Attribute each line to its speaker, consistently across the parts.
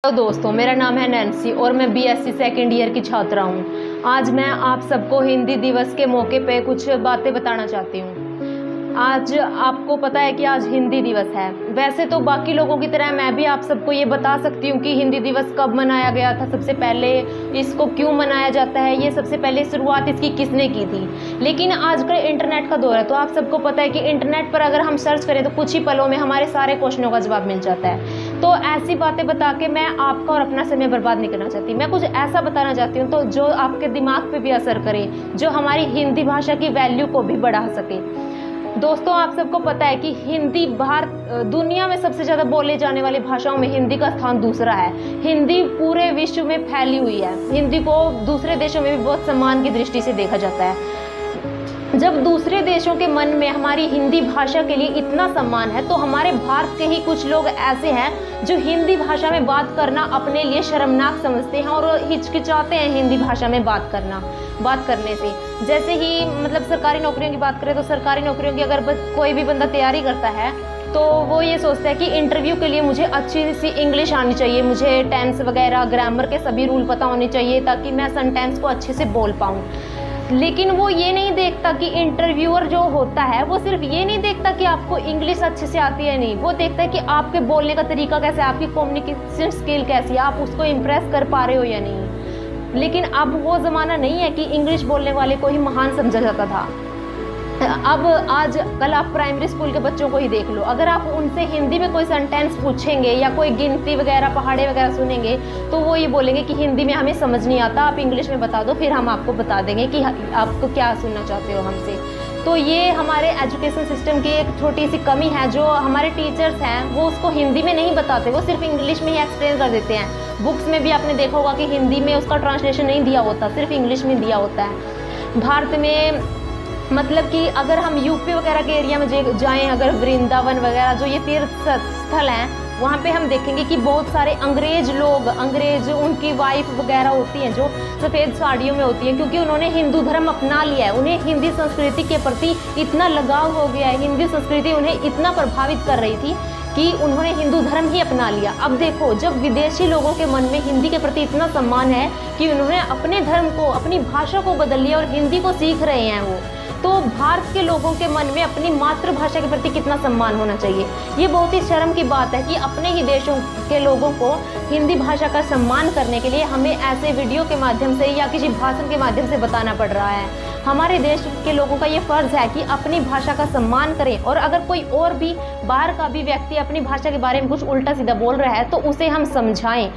Speaker 1: तो दोस्तों, मेरा नाम है नैन्सी और मैं बीएससी सेकेंड ईयर की छात्रा हूँ। आज मैं आप सबको हिंदी दिवस के मौके पे कुछ बातें बताना चाहती हूँ। आज आपको पता है कि आज हिंदी दिवस है। वैसे तो बाकी लोगों की तरह मैं भी आप सबको ये बता सकती हूँ कि हिंदी दिवस कब मनाया गया था, सबसे पहले इसको क्यों मनाया जाता है, ये सबसे पहले शुरुआत इसकी किसने की थी। लेकिन आजकल इंटरनेट का दौर है, तो आप सबको पता है कि इंटरनेट पर अगर हम सर्च करें तो कुछ ही पलों में हमारे सारे क्वेश्चनों का जवाब मिल जाता है। तो ऐसी बातें बता के मैं आपका और अपना समय बर्बाद नहीं करना चाहती। मैं कुछ ऐसा बताना चाहती हूँ तो जो आपके दिमाग पे भी असर करे, जो हमारी हिंदी भाषा की वैल्यू को भी बढ़ा सके। दोस्तों, आप सबको पता है कि हिंदी दुनिया में सबसे ज़्यादा बोले जाने वाली भाषाओं में हिंदी का स्थान दूसरा है। हिंदी पूरे विश्व में फैली हुई है। हिंदी को दूसरे देशों में भी बहुत सम्मान की दृष्टि से देखा जाता है। जब दूसरे देशों के मन में हमारी हिंदी भाषा के लिए इतना सम्मान है, तो हमारे भारत के ही कुछ लोग ऐसे हैं जो हिंदी भाषा में बात करना अपने लिए शर्मनाक समझते हैं और हिचकिचाते हैं हिंदी भाषा में बात करने से। जैसे ही सरकारी नौकरियों की बात करें तो सरकारी नौकरियों की अगर कोई भी बंदा तैयारी करता है तो वो ये सोचता है कि इंटरव्यू के लिए मुझे अच्छी सी इंग्लिश आनी चाहिए, मुझे टेंस वगैरह ग्रामर के सभी रूल पता होने चाहिए ताकि मैं सेंटेंस को अच्छे से बोल पाऊँ। लेकिन वो ये नहीं देखता कि इंटरव्यूअर जो होता है वो सिर्फ ये नहीं देखता कि आपको इंग्लिश अच्छे से आती है, नहीं, वो देखता है कि आपके बोलने का तरीका कैसा है, आपकी कम्युनिकेशन स्किल कैसी है, आप उसको इम्प्रेस कर पा रहे हो या नहीं। लेकिन अब वो ज़माना नहीं है कि इंग्लिश बोलने वाले को ही महान समझा जाता था। अब आजकल आप प्राइमरी स्कूल के बच्चों को ही देख लो, अगर आप उनसे हिंदी में कोई सेंटेंस पूछेंगे या कोई गिनती वगैरह पहाड़े वगैरह सुनेंगे तो वो ये बोलेंगे कि हिंदी में हमें समझ नहीं आता, आप इंग्लिश में बता दो, फिर हम आपको बता देंगे कि आपको क्या सुनना चाहते हो हमसे। तो ये हमारे एजुकेशन सिस्टम की एक छोटी सी कमी है। जो हमारे टीचर्स हैं वो उसको हिंदी में नहीं बताते, वो सिर्फ इंग्लिश में ही एक्सप्लेन कर देते हैं। बुक्स में भी आपने देखा होगा कि हिंदी में उसका ट्रांसलेशन नहीं दिया होता, सिर्फ इंग्लिश में दिया होता है। भारत में कि अगर हम यूपी वगैरह के एरिया में जाएं, अगर वृंदावन वगैरह जो ये तीर्थ स्थल हैं, वहाँ पे हम देखेंगे कि बहुत सारे अंग्रेज उनकी वाइफ वगैरह होती हैं जो सफ़ेद साड़ियों में होती हैं, क्योंकि उन्होंने हिंदू धर्म अपना लिया है। उन्हें हिंदी संस्कृति के प्रति इतना लगाव हो गया है, हिंदी संस्कृति उन्हें इतना प्रभावित कर रही थी कि उन्होंने हिंदू धर्म ही अपना लिया। अब देखो, जब विदेशी लोगों के मन में हिंदी के प्रति इतना सम्मान है कि उन्होंने अपने धर्म को, अपनी भाषा को बदल लिया और हिंदी को सीख रहे हैं वो, तो भारत के लोगों के मन में अपनी मातृभाषा के प्रति कितना सम्मान होना चाहिए। ये बहुत ही शर्म की बात है कि अपने ही देशों के लोगों को हिंदी भाषा का सम्मान करने के लिए हमें ऐसे वीडियो के माध्यम से या किसी भाषण के माध्यम से बताना पड़ रहा है। हमारे देश के लोगों का ये फ़र्ज़ है कि अपनी भाषा का सम्मान करें, और अगर कोई और भी बाहर का भी व्यक्ति अपनी भाषा के बारे में कुछ उल्टा सीधा बोल रहा है तो उसे हम समझाएं।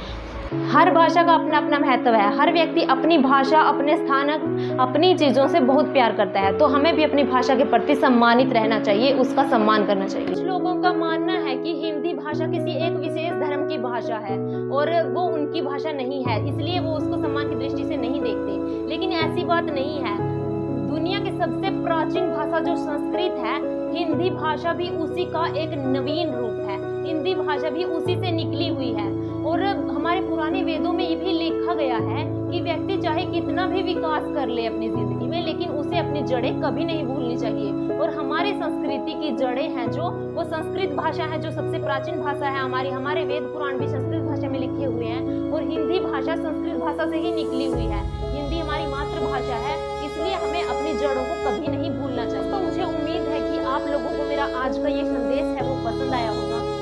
Speaker 1: हर भाषा का अपना अपना महत्व है। हर व्यक्ति अपनी भाषा, अपने स्थान, अपनी चीज़ों से बहुत प्यार करता है, तो हमें भी अपनी भाषा के प्रति सम्मानित रहना चाहिए, उसका सम्मान करना चाहिए। कुछ लोगों का मानना है कि हिंदी भाषा किसी एक विशेष धर्म की भाषा है और वो उनकी भाषा नहीं है, इसलिए वो उसको सम्मान की दृष्टि से नहीं देखते। लेकिन ऐसी बात नहीं है। दुनिया की सबसे प्राचीन भाषा जो संस्कृत है, हिंदी भाषा भी उसी का एक नवीन रूप है। हिंदी भाषा भी उसी से निकली हुई है। और हमारे पुराने वेदों में ये भी लिखा गया है कि व्यक्ति चाहे कितना भी विकास कर ले अपनी जिंदगी में, लेकिन उसे अपनी जड़ें कभी नहीं भूलनी चाहिए। और हमारे संस्कृति की जड़ें हैं जो वो संस्कृत भाषा है, जो सबसे प्राचीन भाषा है हमारे वेद पुराण भी संस्कृत भाषा में लिखे हुए हैं, और हिंदी भाषा संस्कृत भाषा से ही निकली हुई है। हिंदी हमारी मातृभाषा है, इसलिए हमें अपनी जड़ों को कभी नहीं भूलना चाहिए। तो मुझे उम्मीद है कि आप लोगों को मेरा आज का ये संदेश है वो पसंद आया होगा।